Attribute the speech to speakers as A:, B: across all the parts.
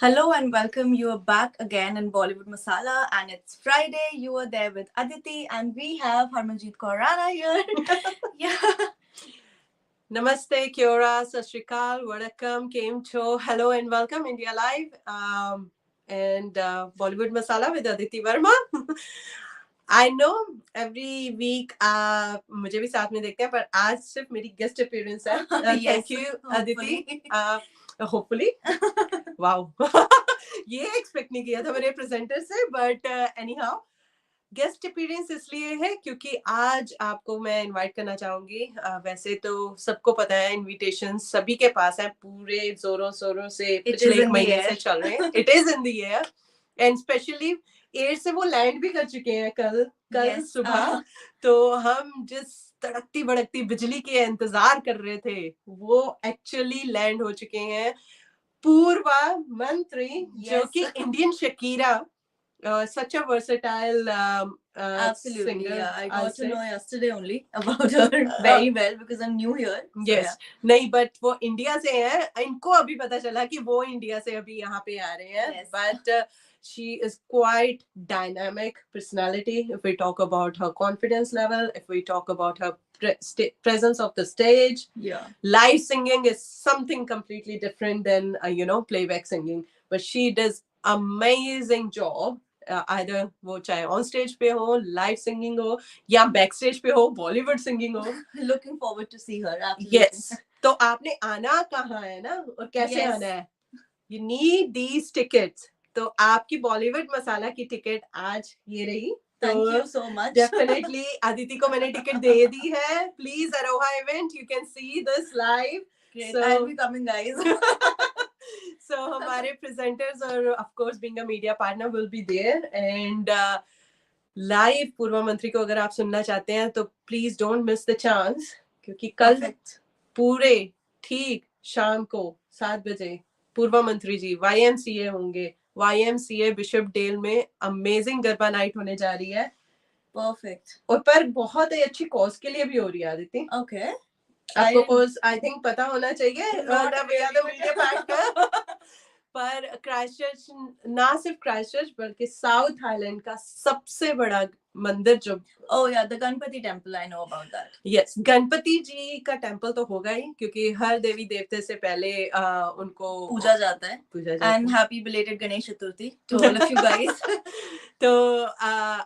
A: Hello and welcome. You are back again in Bollywood Masala, and it's Friday. You are there with Aditi, and we have Harmanjeet Kaur Rana here. Yeah.
B: Namaste, Kiora, Sat Shri Akal, Vanakkam, Kem Cho, hello and welcome India Live and Bollywood Masala with Aditi Verma. I know every week मुझे भी साथ में देखते हैं पर आज सिर्फ मेरी गेस्ट अपीयरेंस है. Thank you Aditi. Hopefully. Wow. ये एक्सपेक्ट नहीं किया था मेरे प्रेजेंटर से बट anyhow गेस्ट अपीयरेंस इसलिए है क्योंकि आज आपको मैं इनवाइट करना चाहूंगी. वैसे तो सबको पता है इनविटेशन सभी के पास है, पूरे जोरों शोरों से पिछले 1 महीने से चल रहे हैं. It is in the air and specially air से वो लैंड भी कर चुके हैं कल सुबह. तो हम जिस तड़कती भड़कती बिजली के इंतजार कर रहे थे वो एक्चुअली लैंड हो चुके हैं. पूर्वा मंत्री जो कि Indian Shakira. Such a versatile
A: Absolutely,
B: singer.
A: yeah. I got to know yesterday only about her very well because I'm new here. So
B: Yes.
A: yeah.
B: नहीं but वो इंडिया से है. इनको अभी पता चला कि वो इंडिया से अभी यहाँ पे आ रहे हैं.
A: Yes.
B: But she is quite dynamic personality. If we talk about her confidence level, if we talk about her presence of the stage,
A: Yeah.
B: live singing is something completely different than playback singing. But she does amazing job. Either वो चाहे on stage पे हो, live singing हो या back stage पे हो, Bollywood singing हो.
A: Looking forward to see her. Absolutely.
B: Yes. तो आपने आना कहाँ है ना और कैसे
A: Yes.
B: आना है. You need these tickets. तो आपकी बॉलीवुड मसाला की टिकट आज ये रही.
A: Thank you so much.
B: Definitely Aditi को मैंने टिकट दे दी है. Please Aroha event, you can see this live.
A: Great.
B: So,
A: I'll be coming, guys.
B: So हमारे presenters और of course being a media partner will be there and live पूर्वा मंत्री को अगर आप सुनना चाहते हैं तो please don't miss the chance क्योंकि कल पूरे ठीक शाम को 7 बजे पूर्वा मंत्री जी YMCA होंगे. YMCA बिशप डेल में अमेजिंग गरबा नाइट होने जा रही है.
A: Perfect.
B: और पर बहुत ही अच्छी कॉज के लिए भी हो रही है आदिति.
A: Okay.
B: आपको आई थिंक पता होना चाहिए.
A: Not
B: मीडिया पार्टनर पर क्राइस्टचर्च ना सिर्फ क्राइस्टचर्च बल्कि साउथ आइलैंड का सबसे बड़ा मंदिर जो
A: Oh yeah, the Ganpati temple. I know about that.
B: Yes, Ganpati जी का टेम्पल तो होगा ही क्योंकि हर देवी देवते से पहले उनको
A: पूजा जाता है. And happy belated Ganesh Chaturthi to all of you guys.
B: तो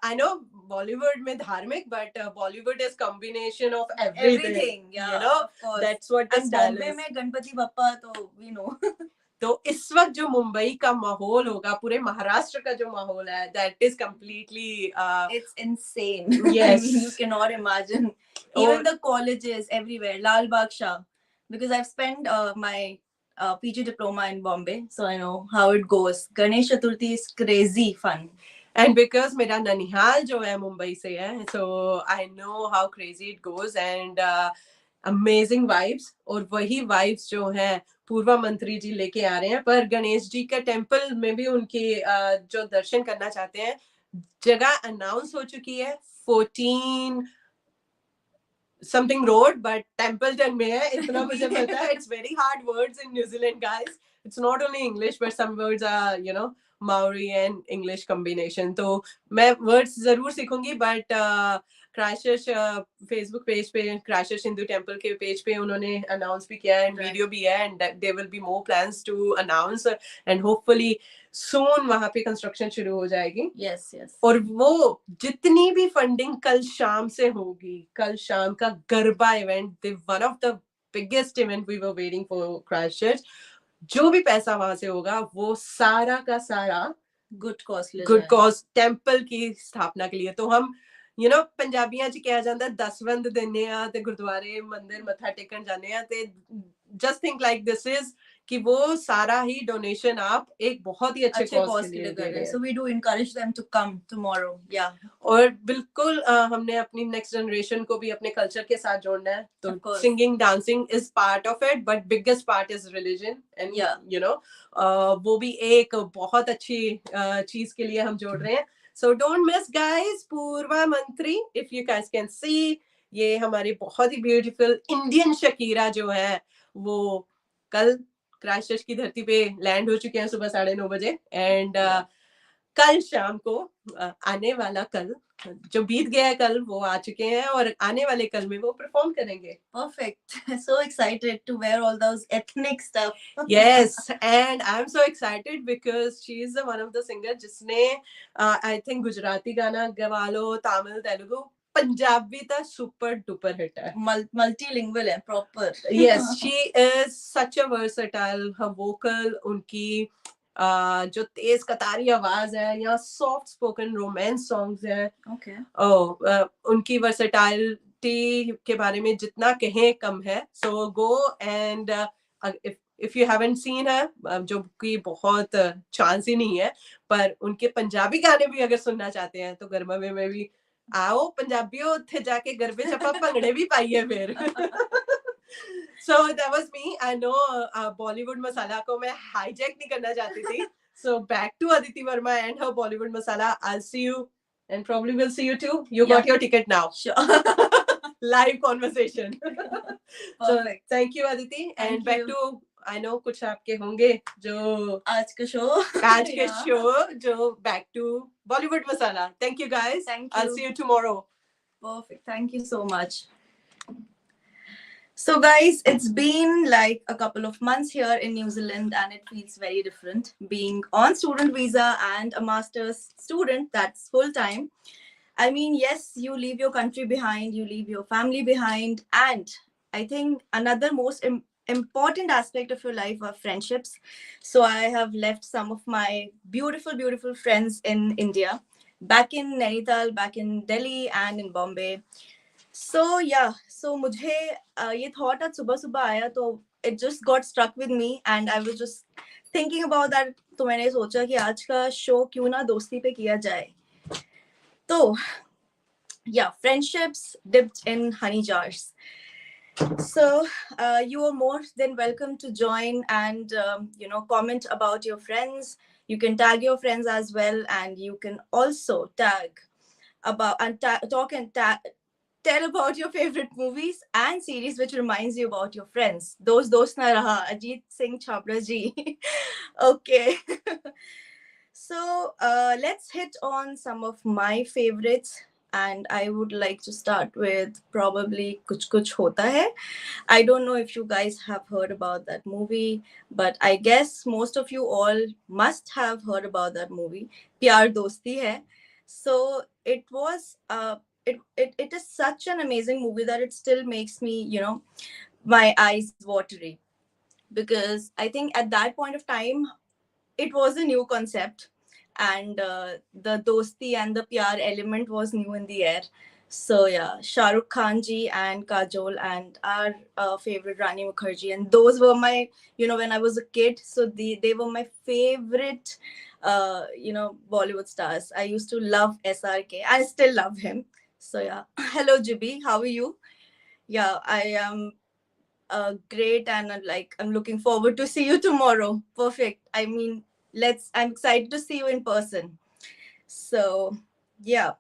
B: I know Bollywood में धार्मिक but Bollywood is combination of everything.
A: Yeah,
B: you know,
A: of course.
B: that's what the
A: and
B: style
A: Bombay
B: is.
A: में गणपति बप्पा तो we know.
B: तो इस वक्त जो मुंबई का माहौल होगा, पूरे महाराष्ट्र का जो माहौल है, that is completely
A: it's insane.
B: Yes.
A: I mean, you cannot imagine. Even the colleges everywhere, Lal Bagh Shah, because I've spent my PG diploma in Bombay, so I know how it goes. Ganesh Chaturthi is crazy fun.
B: And because मेरा ननिहाल जो है मुंबई से है, so I know how crazy it goes and amazing vibes. और वही vibes जो है पूर्वा मंत्री जी लेके आ रहे हैं. पर गणेश जी का टेम्पल में भी उनके जो दर्शन करना चाहते हैं, जगह अनाउंस हो चुकी है 14 something road but Templeton में है. इतना मुझे पता है. It's very hard words in New Zealand, guys. It's not only English but some words are Maori and English combination. तो मैं words जरूर सीखूंगी but क्राइस्टचर्च फेसबुक पेज पे क्राइस्टचर्च हिंदू टेम्पल के पेज पे उन्होंने अनाउंस भी किया है एंड वीडियो भी है and there will be more plans to announce and hopefully soon वहां पे कंस्ट्रक्शन शुरू हो जाएगी.
A: Yes, yes.
B: और वो जितनी भी फंडिंग कल शाम से होगी, कल शाम का Garba event one of the biggest event we were waiting for Christchurch. जो भी पैसा वहां से होगा वो सारा का सारा
A: गुड
B: कॉज टेम्पल की स्थापना के लिए. तो हम पंजाबियां च कहा जाता 10 बंद देने आ ते गुरुद्वारे मंदिर मत्था टेकन जाने आ ते just think like this is कि वो सारा ही डोनेशन आप एक बहुत ही अच्छे कॉज के लिए दे रहे हैं.
A: So we do encourage them to come tomorrow. Yeah.
B: और बिल्कुल हमने अपनी नेक्स्ट जनरेशन को भी अपने कल्चर के साथ जोड़ना है. तो singing dancing is part of it but biggest part is religion and वो भी एक बहुत अच्छी चीज के लिए हम जोड़ रहे हैं. So don't miss guys, पूर्वा मंत्री if you guys can see. ये हमारी बहुत ही ब्यूटीफुल इंडियन शकीरा जो है वो कल क्राइस्टचर्च की धरती पे लैंड हो चुके हैं सुबह 9:30 बजे एंड कल शाम को आने वाला कल जो बीत गया है कल वो आ चुके हैं और आने वाले कल में वो परफॉर्म करेंगे.
A: Perfect. So excited to wear all those ethnic stuff.
B: Yes, and I'm so excited because she is the one of the singer जिसने I think गुजराती गाना गवा लो, तमिल, तेलुगु, पंजाबी तक सुपर डुपर हिट है.
A: Multilingual है proper.
B: Yes, she is such a versatile. Her vocal, उनकी जो तेज कतारी आवाज है या सॉफ्ट स्पोकन रोमांस सॉन्ग्स हैं.
A: Okay.
B: उनकी वर्सेटाइलिटी के बारे में जितना कहें कम है. So go and if you haven't seen her, जो कि बहुत चांस ही नहीं है, पर उनके पंजाबी गाने भी अगर सुनना चाहते हैं तो गरमा में भी आओ, पंजाबियों थे जाके गरबे चपा भंगड़े भी पाइए फिर. So that was me. I know Bollywood masala को मैं hijack नहीं करना चाहती थी. So back to Aditi Verma and her Bollywood masala. I'll see you and probably will see you too. You got your ticket now.
A: Sure.
B: Live conversation. So
A: Perfect.
B: thank you Aditi.
A: Thank
B: And back
A: you.
B: to I know कुछ आपके होंगे जो
A: आज का show.
B: आज के
A: Yeah.
B: show जो back to Bollywood masala. Thank you guys.
A: Thank
B: I'll
A: you.
B: see you tomorrow.
A: Perfect. Thank you so much. So, guys, it's been like a couple of months here in New Zealand, and it feels very different being on student visa and a master's student that's full time. I mean, yes, you leave your country behind, you leave your family behind, and I think another most important aspect of your life are friendships. So, I have left some of my beautiful, beautiful friends in India, back in Nainital, back in Delhi, and in Bombay. So yeah, so मुझे ये thought आज सुबह सुबह आया तो it just got struck with me and I was just thinking about that. तो मैंने सोचा कि आज का show क्यों ना दोस्ती पे किया जाए. तो yeah, friendships dipped in honey jars. So you are more than welcome to join and comment about your friends. You can tag your friends as well, and you can also tag about and talk and tell about your favorite movies and series which reminds you about your friends. Dost na raha, Ajit Singh Chhabra ji. Okay. So let's hit on some of my favorites. And I would like to start with probably Kuch Kuch Hota Hai. I don't know if you guys have heard about that movie, but I guess most of you all must have heard about that movie. Pyar Dosti Hai. So it was it is such an amazing movie that it still makes me, my eyes watery, because I think at that point of time it was a new concept, and the dosti and the pyar element was new in the air. So yeah, Shah Rukh Khan ji and Kajol and our favorite Rani Mukherjee, and those were my, when I was a kid, so they were my favorite Bollywood stars. I used to love SRK. I still love him. So yeah, hello Jibi, how are you? Yeah, I am great, and I'm looking forward to see you tomorrow. Perfect. I mean, I'm excited to see you in person. So yeah,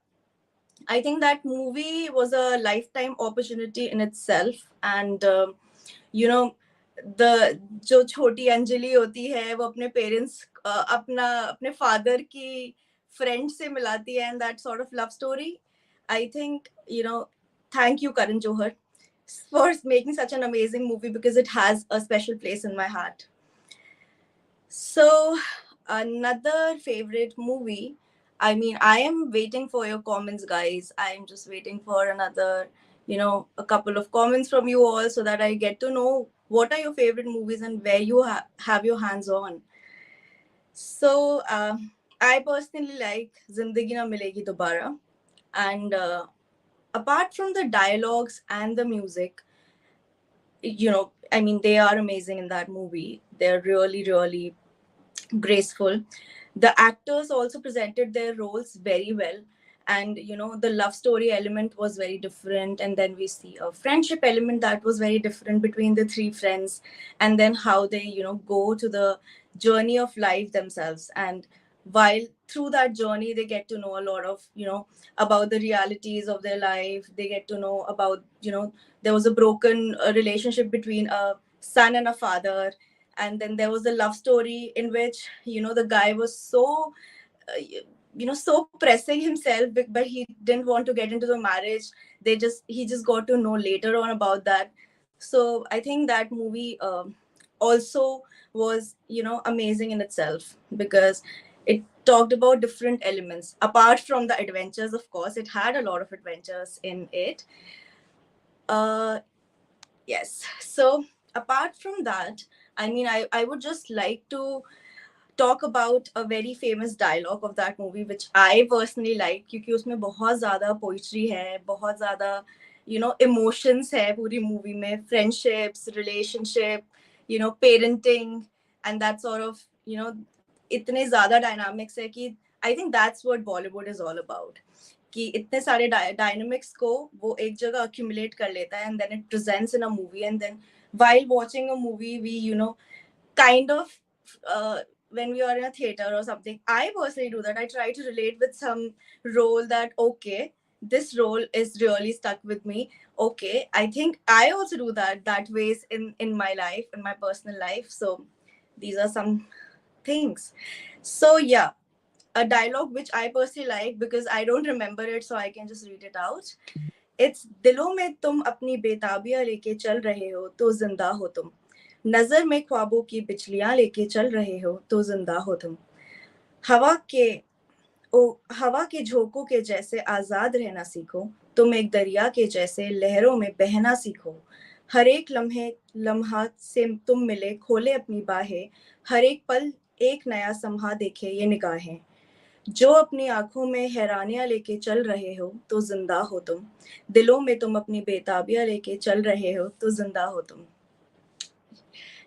A: I think that movie was a lifetime opportunity in itself, and you know the जो छोटी अंजलि होती है वो अपने parents अपने father की friend से मिलाती है, and that sort of love story, I think, thank you Karan Johar for making such an amazing movie, because it has a special place in my heart. So another favorite movie, I mean, I am waiting for your comments, guys. I'm just waiting for another, a couple of comments from you all, so that I get to know what are your favorite movies and where you have your hands on. So I personally like Zindagi Na Milegi Dobara. And apart from the dialogues and the music, I mean, they are amazing in that movie. They're really, really graceful. The actors also presented their roles very well, and the love story element was very different, and then we see a friendship element that was very different between the three friends, and then how they go to the journey of life themselves, and while through that journey they get to know a lot of about the realities of their life. They get to know about there was a broken relationship between a son and a father, And then there was a love story in which, the guy was so so pressing himself, but he didn't want to get into the marriage. He just got to know later on about that. So I think that movie also was, amazing in itself, because it talked about different elements apart from the adventures. Of course, it had a lot of adventures in it. uh yes. So apart from that, I mean, I would just like to talk about a very famous dialogue of that movie, which I personally like, क्योंकि उसमें बहुत ज़्यादा poetry है, बहुत ज़्यादा emotions है पूरी movie में, friendships, relationship, parenting, and that sort of, इतने ज़्यादा dynamics है कि I think that's what Bollywood is all about. कि इतने सारे dynamics को वो एक जगह accumulate कर लेता है, and then it presents in a movie, and then while watching a movie we kind of uh, when we are in a theater or something, I personally do that. I try to relate with some role that, okay, this role is really stuck with me. Okay, I think I also do that ways in my life, in my personal life. So these are some things. So yeah, a dialogue which I personally like because I don't remember it, so I can just read it out. It's दिलों में तुम अपनी बेताबियां लेके चल रहे हो तो जिंदा हो तुम, नजर में ख्वाबों की बिजलियां लेके चल रहे हो तो जिंदा हो तुम, हवा के हवा के झोंकों के जैसे आजाद रहना सीखो, तुम एक दरिया के जैसे लहरों में बहना सीखो, हर एक लम्हा से तुम मिले खोले अपनी बाहें, हर एक पल एक नया सम्हा देखे ये निगाहें, जो अपनी आंखों में हैरानियां लेके चल रहे हो तो जिंदा हो तुम, दिलों में तुम अपनी बेताबियां लेके चल रहे हो तो जिंदा हो तुम.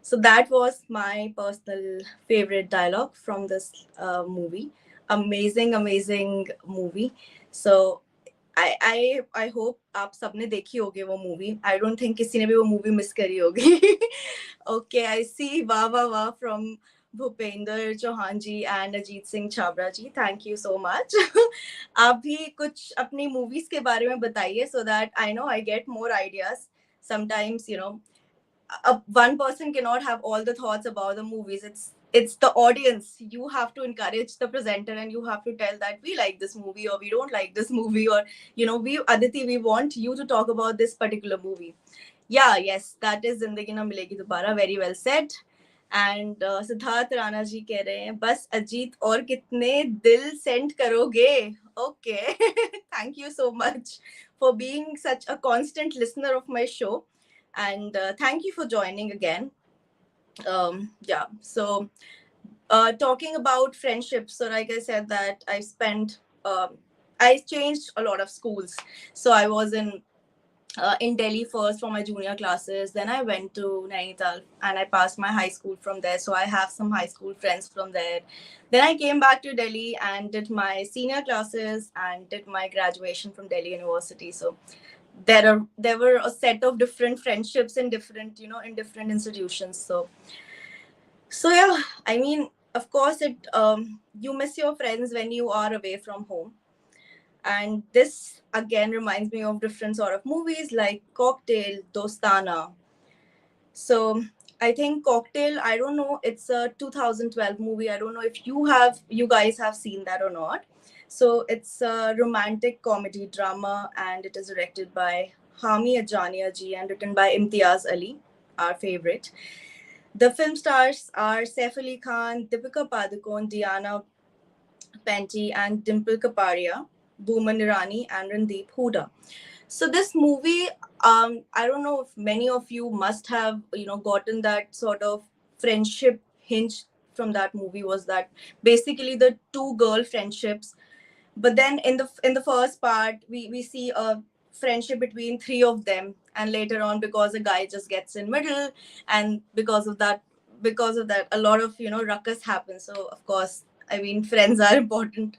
A: So that was my personal favorite dialogue from this movie. Amazing, amazing movie. So I hope आप सबने देखी होगी वो movie. I don't think किसी ने भी वो movie miss करी होगी. Okay, I see वाह वाह वाह from Bhupendra Chauhan ji and Ajit Singh Chhabra ji. Thank you so much. आप भी कुछ अपनी movies के बारे में बताइए so that I know I get more ideas. Sometimes, one person cannot have all the thoughts about the movies. It's the audience. You have to encourage the presenter and you have to tell that we like this movie or we don't like this movie, or we Aditi, we want you to talk about this particular movie. Yeah, yes, that is Zindagi Na Milegi Dobara. Very well said. And Siddharth Rana ji कह रहे हैं बस अजीत और कितने दिल send करोगे. Okay. Thank you so much for being such a constant listener of my show, and thank you for joining again. Yeah, so talking about friendships, so like I said that I changed a lot of schools. So I was in Delhi first for my junior classes. Then I went to Nainital and I passed my high school from there. So I have some high school friends from there. Then I came back to Delhi and did my senior classes and did my graduation from Delhi University. So there were a set of different friendships in different in different institutions. So yeah, I mean, of course, it you miss your friends when you are away from home. And this again reminds me of different sort of movies like Cocktail, Dostana. So I think Cocktail, I don't know, it's a 2012 movie. I don't know if you guys have seen that or not. So it's a romantic comedy drama and it is directed by Hami Ajania ji and written by Imtiaz Ali, our favorite. The film stars are Saif Ali Khan, Deepika Padukone, Diana Penty, and Dimple Kapadia, Booman Irani, and Randeep Hooda. So this movie, I don't know if many of you must have, gotten that sort of friendship hinge from that movie. Was that basically the two girl friendships? But then in the first part, we see a friendship between three of them, and later on, because a guy just gets in middle, and because of that, a lot of ruckus happens. So of course, I mean, friends are important.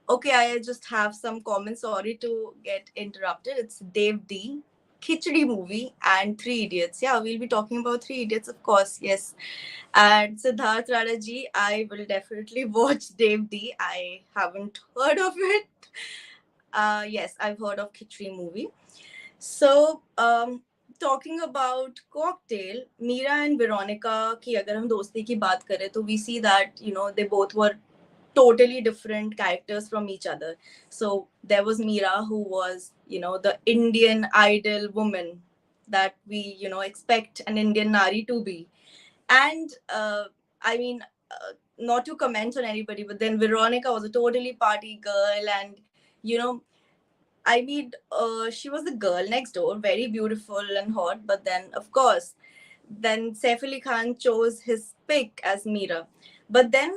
A: Okay, I just have some comments. Sorry to get interrupted. It's Dave D. Khichdi movie and Three Idiots. Yeah, we'll be talking about Three Idiots, of course. Yes. And Siddharth Rana ji, I will definitely watch Dave D. I haven't heard of it. Yes, I've heard of Khichdi movie. So, talking about Cocktail, Meera and Veronica की अगर हम दोस्ती की बात करें तो we see that they both were totally different characters from each other. So there was Meera, who was the Indian idol woman that we expect an Indian nari to be, and I mean. Not to comment on anybody, but then Veronica was a totally party girl, and I mean, she was the girl next door, very beautiful and hot. But then, of course, then Saif Ali Khan chose his pick as Meera. But then,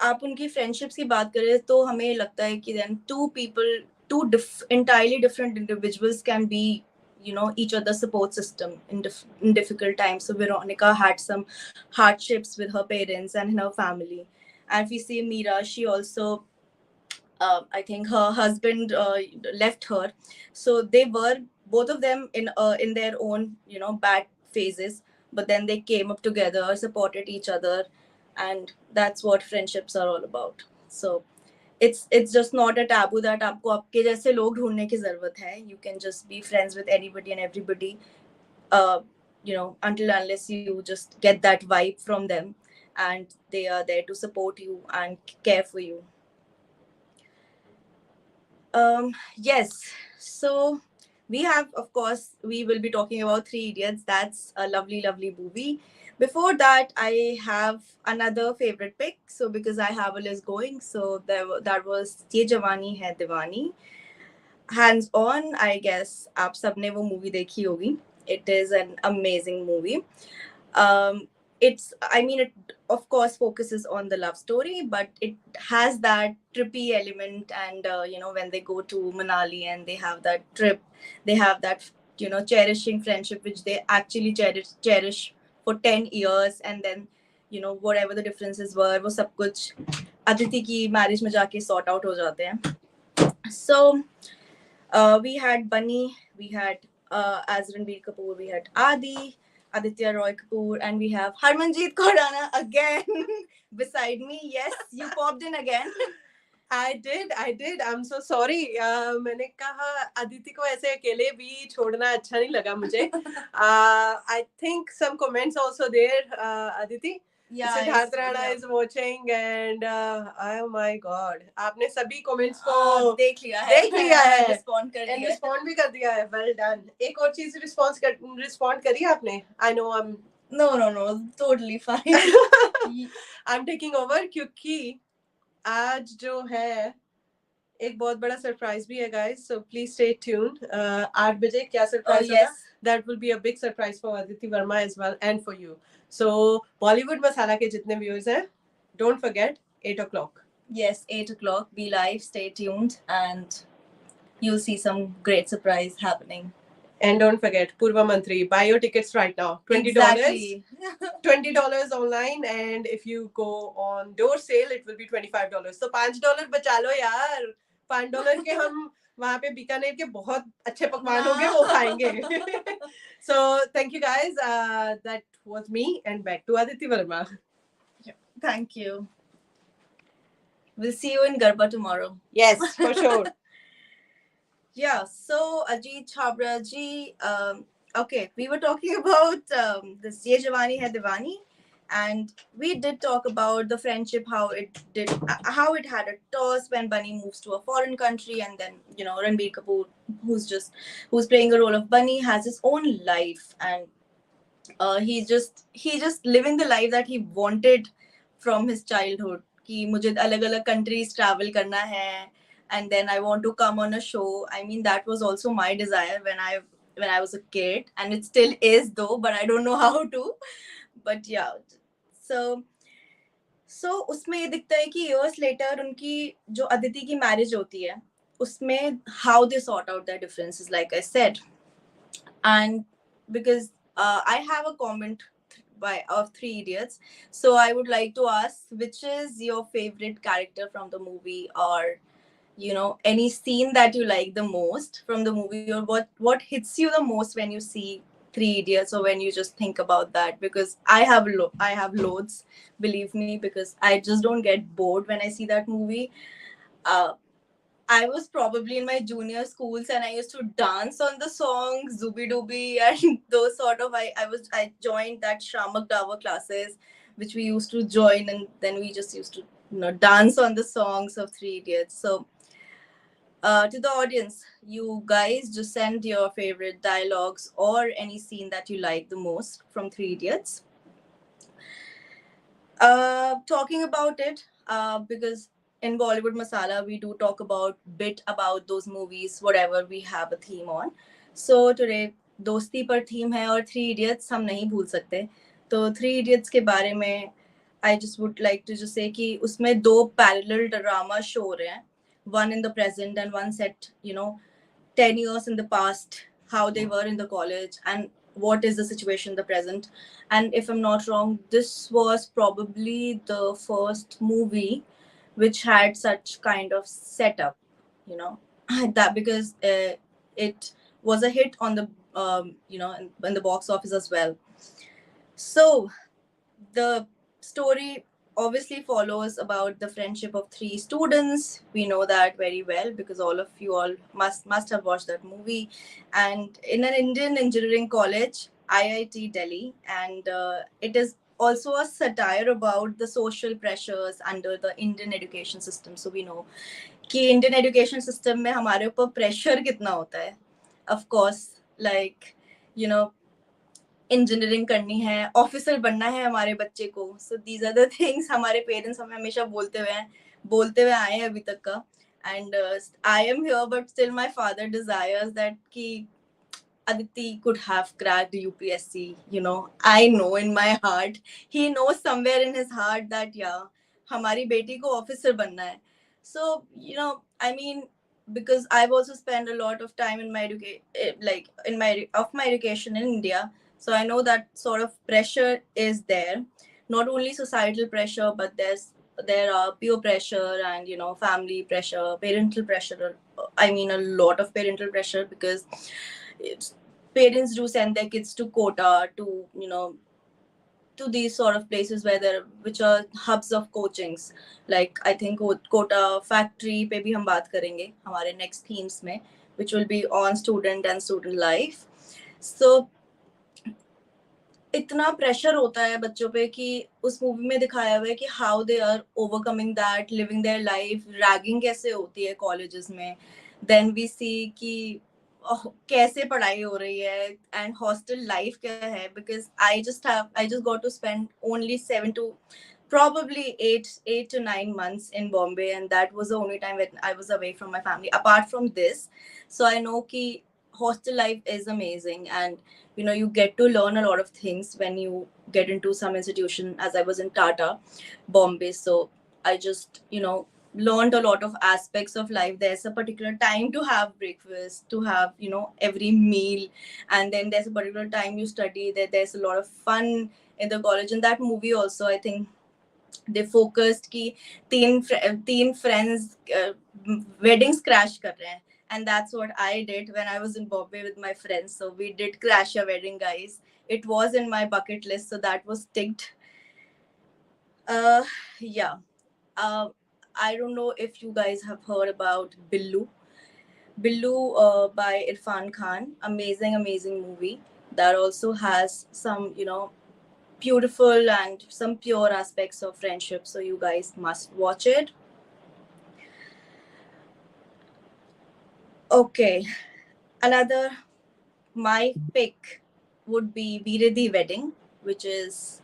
A: आप उनकी friendships की बात करें तो हमें लगता है कि then two people, entirely different individuals can be, each other's support system in difficult times. So Veronica had some hardships with her parents and in her family, and if we see Meera, she also I think her husband left her, so they were both of them in their own bad phases. But then they came up together, supported each other, and that's what friendships are all about. So it's just not a taboo that आपको आपके जैसे लोग ढूंढने की जरूरत है. You can just be friends with anybody and everybody, uh, until unless you just get that vibe from them, and they are there to support you and care for you. Yes. So we have, of course, we will be talking about Three Idiots. That's a lovely, lovely movie. Before that, I have another favorite pick. So because I have a list going, so that was Ye Jawani Hai Diwani. Hands on, I guess आप सबने वो movie देखी होगी. It is an amazing movie. It's, I mean, it of course focuses on the love story, but it has that trippy element. And when they go to Manali and they have that trip, they have that cherishing friendship which they actually cherish for 10 years. And then whatever the differences were, वो सब कुछ Aditi की marriage में जाके sort out हो जाते हैं. So we had Bunny, we had as Ranbir Kapoor, we had Aditya Roy Kapoor, and we have Harmanjeet Kaur again beside me. Yes, you popped in again.
B: I did. I'm so sorry. मैंने कहा अदिति को ऐसे अकेले भी छोड़ना अच्छा नहीं लगा मुझे. I think some comments also there, Aditi.
A: Yeah,
B: Siddharth Rana is watching, and oh my God, आपने सभी comments को
A: देख लिया है,
B: respond कर दिया है, respond भी कर दिया है. Well done. एक और चीज respond करी आपने? I know I'm
A: no, totally fine.
B: I'm taking over क्योंकि आज जो है एक बहुत बड़ा सरप्राइज भी है guys, so please stay tuned. 8 बजे क्या सरप्राइज होगा? That will be a big surprise for Aditi Verma as well and for you. So Bollywood Masala के जितने व्यूअर्स हैं, don't forget 8 o'clock.
A: Yes, 8 o'clock. Be live, stay tuned, and you'll see some great surprise happening.
B: And don't forget, Purva Mantri, buy your tickets right now. $20.
A: Exactly.
B: $20 online, and if you go on door sale, it will be $25. So $5 बचा लो यार. $5 के हम वहाँ पे बीकानेर के बहुत अच्छे पकवान होंगे, वो खाएंगे. So thank you guys. That was me, and back to Aditi Verma.
A: Thank you. We'll see you in Garba tomorrow.
B: Yes, for sure.
A: Yeah, so Ajit Chhabra ji, okay, we were talking about this Ye Jawani Hai Diwani, and we did talk about the friendship, how it had a toss when Bunny moves to a foreign country, and then Ranbir Kapoor, who's playing the role of Bunny, has his own life, and he's just living the life that he wanted from his childhood. कि मुझे अलग-अलग countries travel करना है, and then I want to come on a show. I mean, that was also my desire when I was a kid, and it still is though, but I don't know how to. But yeah, so उसमें ये दिखता है कि years later उनकी जो अदिति की marriage होती है, उसमें how they sort out their differences, like I said. And because I have a comment of Three Idiots, so I would like to ask, which is your favorite character from the movie, or any scene that you like the most from the movie, or what hits you the most when you see Three Idiots, or when you just think about that? Because I have loads, believe me, because I just don't get bored when I see that movie. I was probably in my junior schools and I used to dance on the song Zubi Dubi and those sort of I joined that Shamak Dawa classes which we used to join, and then we just used to dance on the songs of Three Idiots. So to the audience, you guys just send your favorite dialogues or any scene that you like the most from Three Idiots. Talking about it, because in Bollywood Masala, we do talk about bit about those movies, whatever we have a theme on. So today, दोस्ती पर theme है और three idiots हम नहीं भूल सकते. तो three idiots के बारे में I just would like to just say कि उसमें दो parallel drama show हो रहे हैं. One in the present and one set, 10 years in the past, how they were in the college and what is the situation in the present. And if I'm not wrong, this was probably the first movie which had such kind of setup, that because it was a hit on the in the box office as well. So the story obviously follows about the friendship of three students. We know that very well because all of you all must have watched that movie. And in an Indian engineering college, IIT Delhi, and it is also a satire about the social pressures under the Indian education system. So we know कि Indian education system में हमारे ऊपर pressure कितना होता है. Of course, like engineering करनी है, officer बनना है हमारे बच्चे को. So these are the things हमारे पेरेंट्स हमें हमेशा बोलते हुए आए हैं अभी तक का. And I am here but still my father desires that कि Aditi could have cracked UPSC. I know in my heart, he knows somewhere in his heart that yeah, हमारी बेटी को ऑफिसर बनना है. So I mean, because I've also spent a lot of time in my education in India, so I know that sort of pressure is there. Not only societal pressure, but there are peer pressure and family pressure, parental pressure. I mean, a lot of parental pressure because parents do send their kids to Kota, to these sort of places which are hubs of coachings. Like I think Kota factory पे भी हम बात करेंगे हमारे next themes में, which will be on student and student life. So इतना pressure होता है बच्चों पे कि उस मूवी में दिखाया हुआ है कि how they are overcoming that, living their life. Ragging कैसे होती है कॉलेजेस में. देन वी सी कि कैसे पढ़ाई हो रही है एंड हॉस्टल लाइफ क्या है. Because I just got to spend only 7 to probably 8 to 9 months in Bombay, and that was the only time when I was away from my family apart from this. So I know ki hostel life is amazing, and you get to learn a lot of things when you get into some institution, as I was in Tata, Bombay. So I just learned a lot of aspects of life. There's a particular time to have breakfast, to have every meal, and then there's a particular time you study. There's a lot of fun in the college. In that movie also, I think they focused कि तीन friends weddings crash कर रहे हैं. And that's what I did when I was in Bombay with my friends. So we did crash a wedding, guys. It was in my bucket list, so that was ticked. Yeah. I don't know if you guys have heard about Billu. Billu by Irfan Khan. Amazing movie that also has some beautiful and some pure aspects of friendship. So you guys must watch it. Okay. Another, my pick would be Veeredi Wedding, which is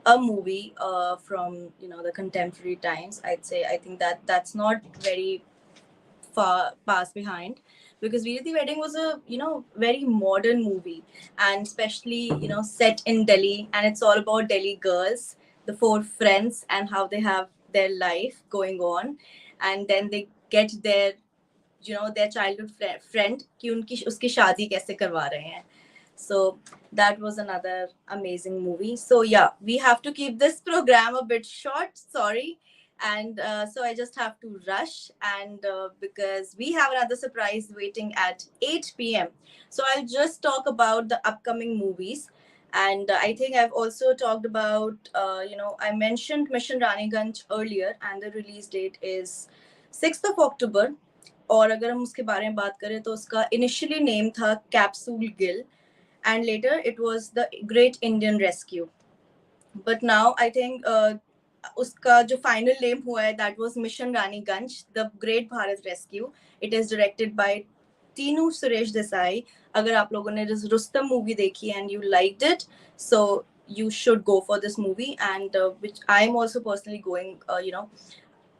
A: a movie from the contemporary times. I'd say I think that's not very far past behind, because Veeredi Wedding was a very modern movie, and especially set in Delhi, and it's all about Delhi girls, the four friends, and how they have their life going on, and then they get their childhood friend कि उसकी शादी कैसे करवा रहे हैं. So that was another amazing movie. So yeah, we have to keep this program a bit short. Sorry. And so I just have to rush, and because we have another surprise waiting at 8 p.m. So I'll just talk about the upcoming movies. And I think I've also talked about, I mentioned Mission Raniganj earlier, and the release date is 6th of October. और अगर हम उसके बारे में बात करें तो उसका इनिशियली नेम था capsule Gill and later it was the great Indian rescue. But now I think उसका जो फाइनल नेम हुआ है that was mission Raniganj the great Bharat rescue. It is directed by तीनू सुरेश देसाई. अगर आप लोगों ने रुस्तम मूवी देखी and you liked it, so you should go for this movie, and which I am also personally going,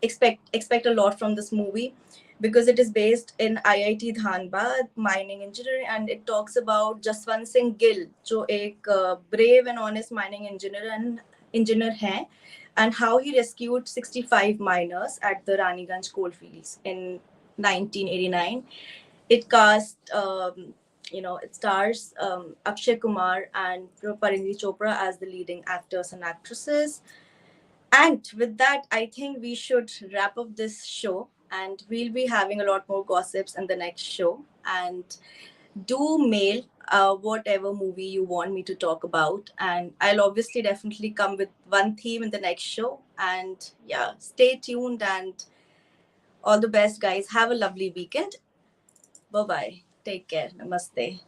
A: expect a lot from this movie, because it is based in IIT Dhanbad mining engineering, and it talks about Jaswant Singh Gill, जो एक brave and honest mining engineer है, and how he rescued 65 miners at the Raniganj coalfields in 1989. It cast, it stars Akshay Kumar and Parindri Chopra as the leading actors and actresses. And with that, I think we should wrap up this show, and we'll be having a lot more gossips in the next show. And do mail whatever movie you want me to talk about, and I'll obviously definitely come with one theme in the next show. And yeah, stay tuned, and all the best, guys. Have a lovely weekend. Bye bye. Take care. Namaste.